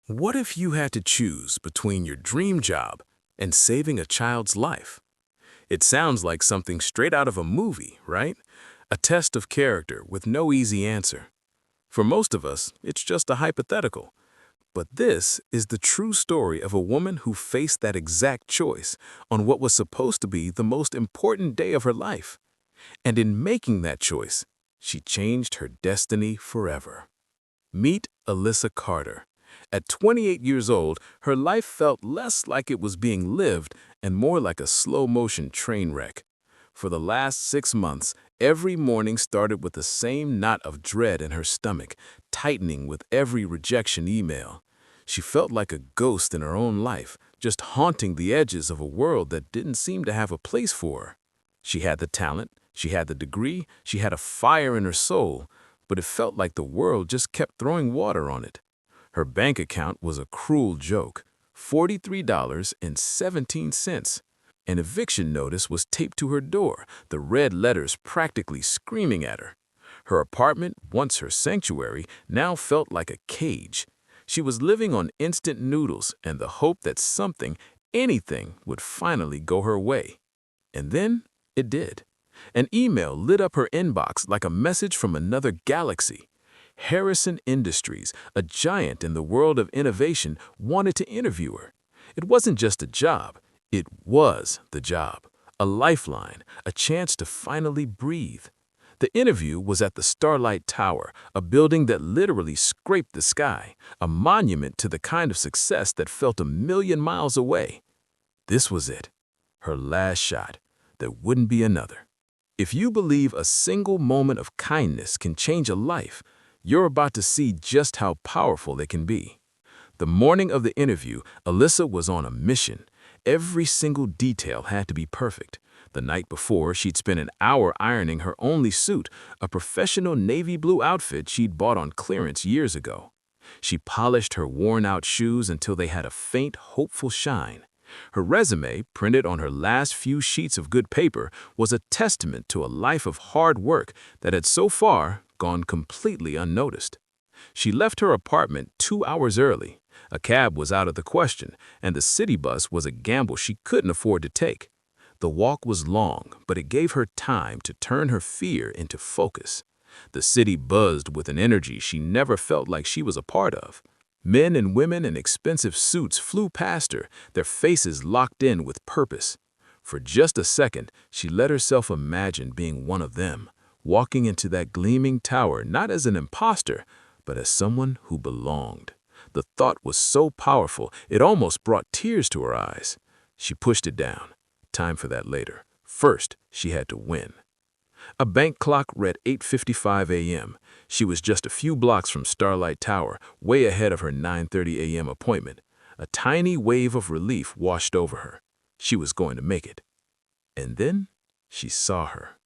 What if you had to choose between your dream job and saving a child's life? It sounds like something straight out of a movie, right? A test of character with no easy answer. For most of us, it's just a hypothetical. But this is the true story of a woman who faced that exact choice on what was supposed to be the most important day of her life. And in making that choice, she changed her destiny forever. Meet Alyssa Carter. At 28 years old, her life felt less like it was being lived and more like a slow-motion train wreck. For the last 6 months, every morning started with the same knot of dread in her stomach, tightening with every rejection email. She felt like a ghost in her own life, just haunting the edges of a world that didn't seem to have a place for her. She had the talent, she had the degree, she had a fire in her soul, but it felt like the world just kept throwing water on it. Her bank account was a cruel joke, $43.17. An eviction notice was taped to her door, the red letters practically screaming at her. Her apartment, once her sanctuary, now felt like a cage. She was living on instant noodles and the hope that something, anything, would finally go her way. And then it did. An email lit up her inbox like a message from another galaxy. Harrison Industries, a giant in the world of innovation, wanted to interview her. It wasn't just a job, it was the job. A lifeline, a chance to finally breathe. The interview was at the Starlight Tower, a building that literally scraped the sky, a monument to the kind of success that felt a million miles away. This was it, her last shot. There wouldn't be another. If you believe a single moment of kindness can change a life, you're about to see just how powerful it can be. The morning of the interview, Alyssa was on a mission. Every single detail had to be perfect. The night before, she'd spent an hour ironing her only suit, a professional navy blue outfit she'd bought on clearance years ago. She polished her worn-out shoes until they had a faint, hopeful shine. Her resume, printed on her last few sheets of good paper, was a testament to a life of hard work that had so far gone completely unnoticed. She left her apartment 2 hours early. A cab was out of the question, and the city bus was a gamble she couldn't afford to take. The walk was long, but it gave her time to turn her fear into focus. The city buzzed with an energy she never felt like she was a part of. Men and women in expensive suits flew past her, their faces locked in with purpose. For just a second, she let herself imagine being one of them, walking into that gleaming tower not as an imposter, but as someone who belonged. The thought was so powerful, it almost brought tears to her eyes. She pushed it down. Time for that later. First, she had to win. A bank clock read 8:55 a.m. She was just a few blocks from Starlight Tower, way ahead of her 9:30 a.m. appointment. A tiny wave of relief washed over her. She was going to make it. And then she saw her.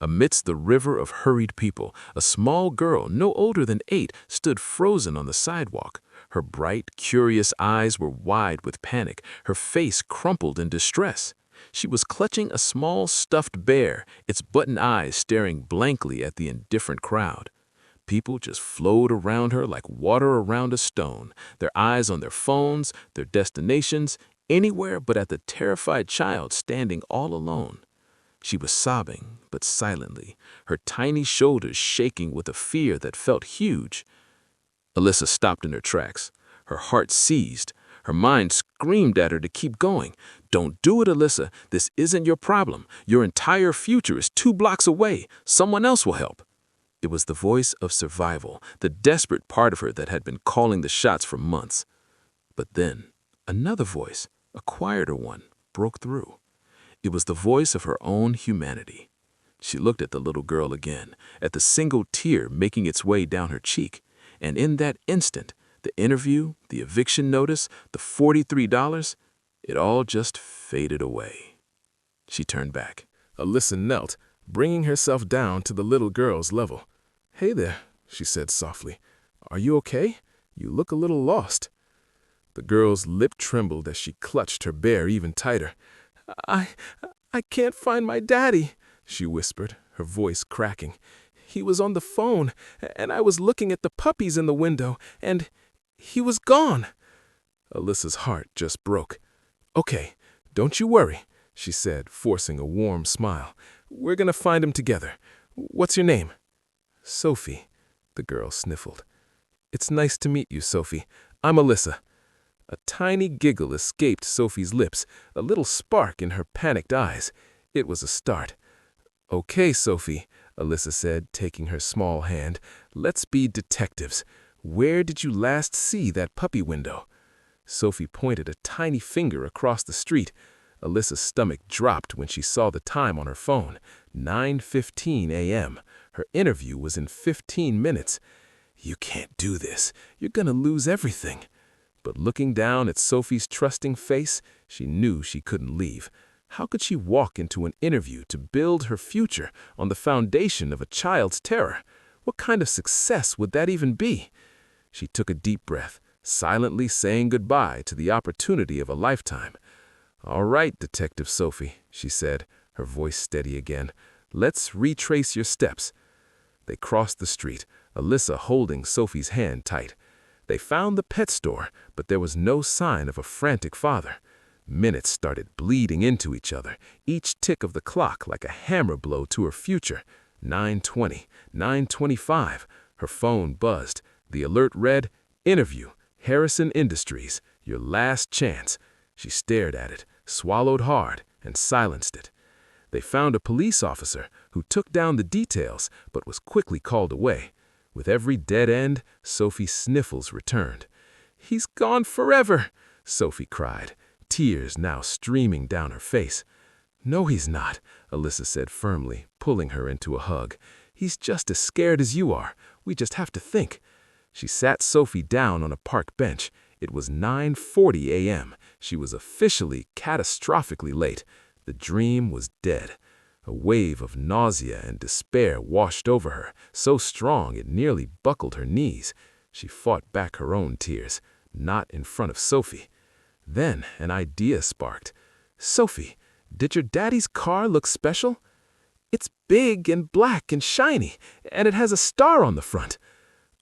Amidst the river of hurried people, a small girl, no older than 8, stood frozen on the sidewalk. Her bright, curious eyes were wide with panic, her face crumpled in distress. She was clutching a small stuffed bear, its button eyes staring blankly at the indifferent crowd. People just flowed around her like water around a stone, their eyes on their phones, their destinations, anywhere but at the terrified child standing all alone. She was sobbing, but silently, her tiny shoulders shaking with a fear that felt huge. Alyssa stopped in her tracks. Her heart seized. Her mind screamed at her to keep going. "Don't do it, Alyssa. This isn't your problem. Your entire future is 2 blocks away. Someone else will help." It was the voice of survival, the desperate part of her that had been calling the shots for months. But then, another voice, a quieter one, broke through. It was the voice of her own humanity. She looked at the little girl again, at the single tear making its way down her cheek, and in that instant, the interview, the eviction notice, the $43, it all just faded away. She turned back. Alyssa knelt, bringing herself down to the little girl's level. "Hey there," she said softly. "Are you okay? You look a little lost." The girl's lip trembled as she clutched her bear even tighter. I can't find my daddy," she whispered, her voice cracking. "He was on the phone, and I was looking at the puppies in the window, and he was gone." Alyssa's heart just broke. "Okay, don't you worry," she said, forcing a warm smile. "We're gonna find him together. What's your name?" "Sophie," the girl sniffled. "It's nice to meet you, Sophie. I'm Alyssa." A tiny giggle escaped Sophie's lips, a little spark in her panicked eyes. It was a start. "Okay, Sophie," Alyssa said, taking her small hand. "Let's be detectives. Where did you last see that puppy window?" Sophie pointed a tiny finger across the street. Alyssa's stomach dropped when she saw the time on her phone. 9:15 a.m. Her interview was in 15 minutes. "You can't do this. You're gonna lose everything." But looking down at Sophie's trusting face, she knew she couldn't leave. How could she walk into an interview to build her future on the foundation of a child's terror? What kind of success would that even be? She took a deep breath, silently saying goodbye to the opportunity of a lifetime. "All right, Detective Sophie," she said, her voice steady again. "Let's retrace your steps." They crossed the street, Alyssa holding Sophie's hand tight. They found the pet store, but there was no sign of a frantic father. Minutes started bleeding into each other, each tick of the clock like a hammer blow to her future. 9:20, 9:25. Her phone buzzed. The alert read, "Interview, Harrison Industries, your last chance." She stared at it, swallowed hard, and silenced it. They found a police officer who took down the details but was quickly called away. With every dead end, Sophie's sniffles returned. "He's gone forever," Sophie cried, tears now streaming down her face. "No, he's not," Alyssa said firmly, pulling her into a hug. "He's just as scared as you are. We just have to think." She sat Sophie down on a park bench. It was 9:40 a.m. She was officially catastrophically late. The dream was dead. A wave of nausea and despair washed over her, so strong it nearly buckled her knees. She fought back her own tears, not in front of Sophie. Then an idea sparked. "Sophie, did your daddy's car look special?" "It's big and black and shiny, and it has a star on the front."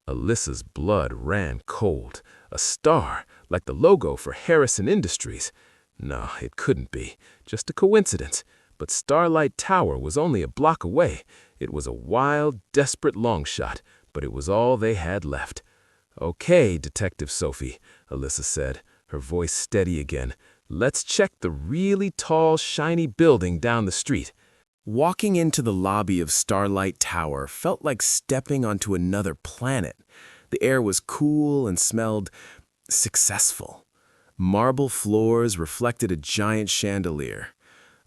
Alyssa's blood ran cold. A star, like the logo for Harrison Industries. No, it couldn't be. Just a coincidence. But Starlight Tower was only a block away. It was a wild, desperate long shot, but it was all they had left. "Okay, Detective Sophie," Alyssa said, her voice steady again. "Let's check the really tall, shiny building down the street." Walking into the lobby of Starlight Tower felt like stepping onto another planet. The air was cool and smelled successful. Marble floors reflected a giant chandelier.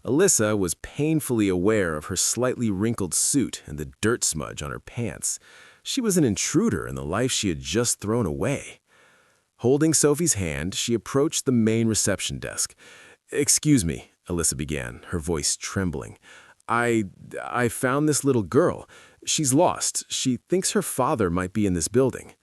Alyssa was painfully aware of her slightly wrinkled suit and the dirt smudge on her pants. She was an intruder in the life she had just thrown away. Holding Sophie's hand, she approached the main reception desk. "Excuse me," Alyssa began, her voice trembling. I found this little girl. She's lost. She thinks her father might be in this building."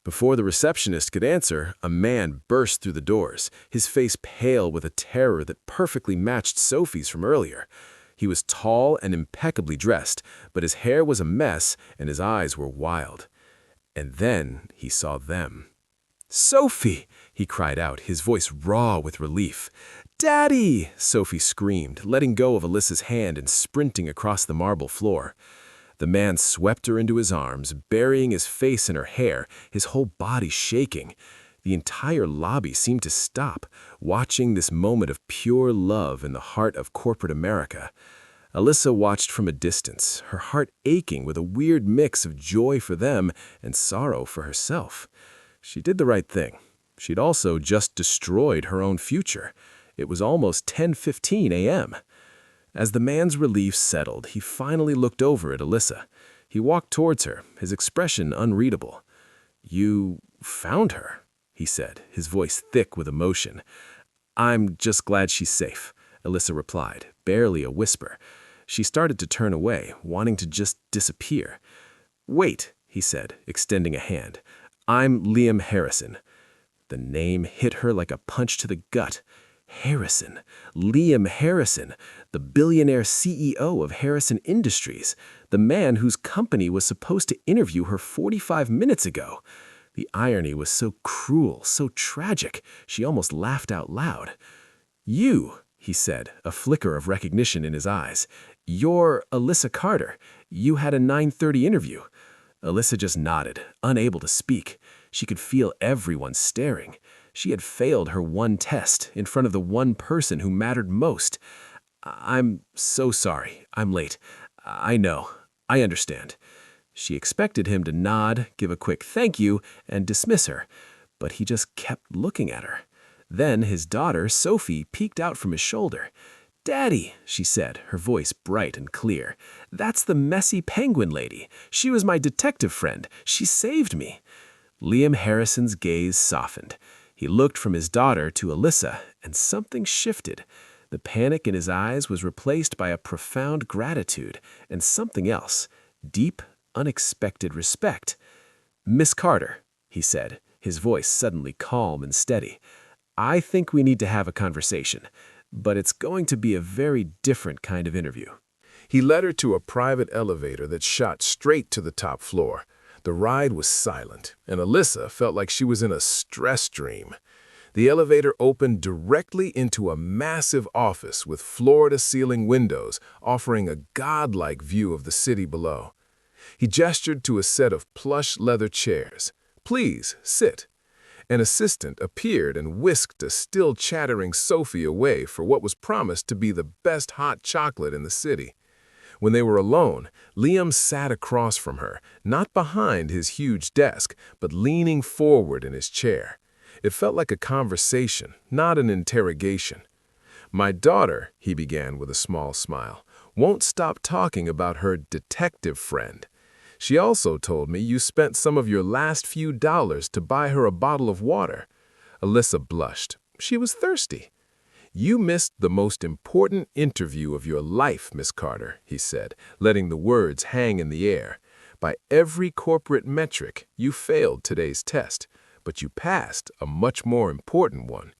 Before the receptionist could answer, a man burst through the doors, his face pale with a terror that perfectly matched Sophie's from earlier. He was tall and impeccably dressed, but his hair was a mess and his eyes were wild. And then he saw them. "Sophie!" he cried out, his voice raw with relief. "Daddy!" Sophie screamed, letting go of Alyssa's hand and sprinting across the marble floor. The man swept her into his arms, burying his face in her hair, his whole body shaking. The entire lobby seemed to stop, watching this moment of pure love in the heart of corporate America. Alyssa watched from a distance, her heart aching with a weird mix of joy for them and sorrow for herself. She did the right thing. She'd also just destroyed her own future. It was almost 10:15 a.m. As the man's relief settled, he finally looked over at Alyssa. He walked towards her, his expression unreadable. "You found her," he said, his voice thick with emotion. "I'm just glad she's safe," Alyssa replied, barely a whisper. She started to turn away, wanting to just disappear. "Wait," he said, extending a hand. "I'm Liam Harrison." The name hit her like a punch to the gut. Harrison, Liam Harrison, the billionaire CEO of Harrison Industries, the man whose company was supposed to interview her 45 minutes ago. The irony was so cruel, so tragic, she almost laughed out loud. "You," he said, a flicker of recognition in his eyes. "You're Alyssa Carter. You had a 9:30 interview." Alyssa just nodded, unable to speak. She could feel everyone staring. She had failed her one test in front of the one person who mattered most. "I'm so sorry. I'm late. I know. I understand." She expected him to nod, give a quick thank you, and dismiss her, but he just kept looking at her. Then his daughter, Sophie, peeked out from his shoulder. "Daddy," she said, her voice bright and clear. "That's the messy penguin lady. She was my detective friend. She saved me." Liam Harrison's gaze softened. He looked from his daughter to Alyssa, and something shifted. The panic in his eyes was replaced by a profound gratitude and something else, deep, unexpected respect. "Miss Carter," he said, his voice suddenly calm and steady, "I think we need to have a conversation, but it's going to be a very different kind of interview." He led her to a private elevator that shot straight to the top floor. The ride was silent, and Alyssa felt like she was in a stress dream. The elevator opened directly into a massive office with floor-to-ceiling windows offering a godlike view of the city below. He gestured to a set of plush leather chairs. "Please, sit." An assistant appeared and whisked a still chattering Sophie away for what was promised to be the best hot chocolate in the city. When they were alone, Liam sat across from her, not behind his huge desk, but leaning forward in his chair. It felt like a conversation, not an interrogation. "My daughter," he began with a small smile, "won't stop talking about her detective friend. She also told me you spent some of your last few dollars to buy her a bottle of water." Alyssa blushed. She was thirsty. "You missed the most important interview of your life, Miss Carter," he said, letting the words hang in the air. "By every corporate metric, you failed today's test, but you passed a much more important one."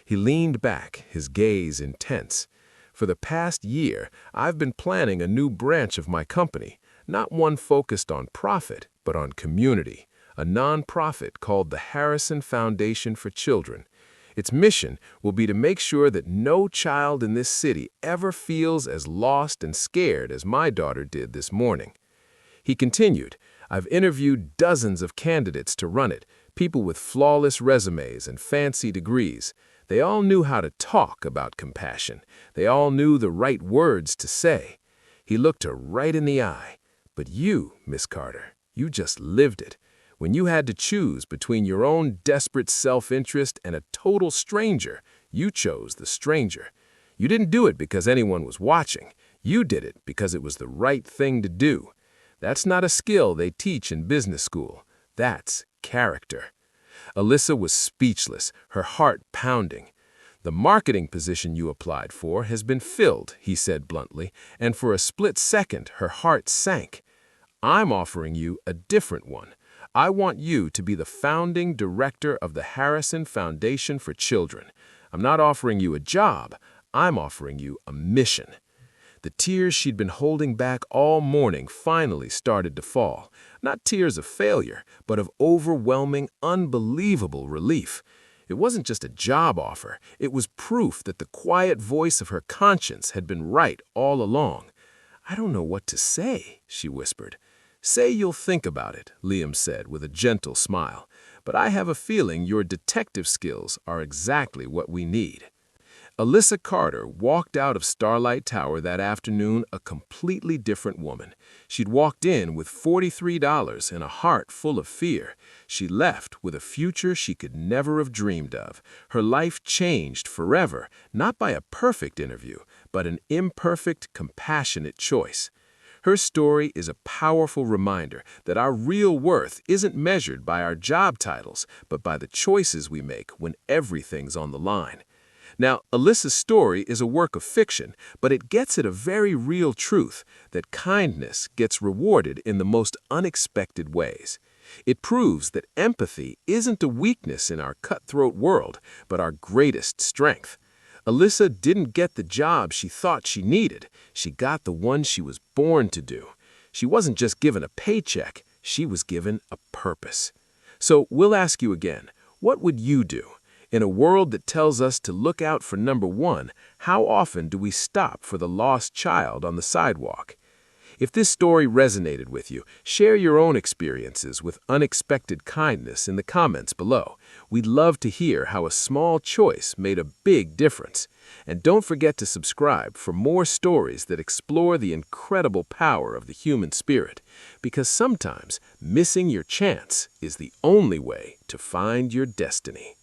He leaned back, his gaze intense. "For the past year, I've been planning a new branch of my company, not one focused on profit, but on community, a nonprofit called the Harrison Foundation for Children. Its mission will be to make sure that no child in this city ever feels as lost and scared as my daughter did this morning." He continued, "I've interviewed dozens of candidates to run it, people with flawless resumes and fancy degrees. They all knew how to talk about compassion. They all knew the right words to say." He looked her right in the eye. "But you, Miss Carter, you just lived it. When you had to choose between your own desperate self-interest and a total stranger, you chose the stranger. You didn't do it because anyone was watching. You did it because it was the right thing to do. That's not a skill they teach in business school. That's character." Alyssa was speechless, her heart pounding. "The marketing position you applied for has been filled," he said bluntly, and for a split second her heart sank. "I'm offering you a different one. I want you to be the founding director of the Harrison Foundation for Children. I'm not offering you a job, I'm offering you a mission." The tears she'd been holding back all morning finally started to fall. Not tears of failure, but of overwhelming, unbelievable relief. It wasn't just a job offer, it was proof that the quiet voice of her conscience had been right all along. "I don't know what to say," she whispered. "Say you'll think about it," Liam said with a gentle smile. "But I have a feeling your detective skills are exactly what we need." Alyssa Carter walked out of Starlight Tower that afternoon a completely different woman. She'd walked in with $43 and a heart full of fear. She left with a future she could never have dreamed of. Her life changed forever, not by a perfect interview, but an imperfect, compassionate choice. Her story is a powerful reminder that our real worth isn't measured by our job titles, but by the choices we make when everything's on the line. Now, Alyssa's story is a work of fiction, but it gets at a very real truth, that kindness gets rewarded in the most unexpected ways. It proves that empathy isn't a weakness in our cutthroat world, but our greatest strength. Alyssa didn't get the job she thought she needed. She got the one she was born to do. She wasn't just given a paycheck, she was given a purpose. So we'll ask you again, what would you do? In a world that tells us to look out for number one, how often do we stop for the lost child on the sidewalk? If this story resonated with you, share your own experiences with unexpected kindness in the comments below. We'd love to hear how a small choice made a big difference. And don't forget to subscribe for more stories that explore the incredible power of the human spirit, because sometimes missing your chance is the only way to find your destiny.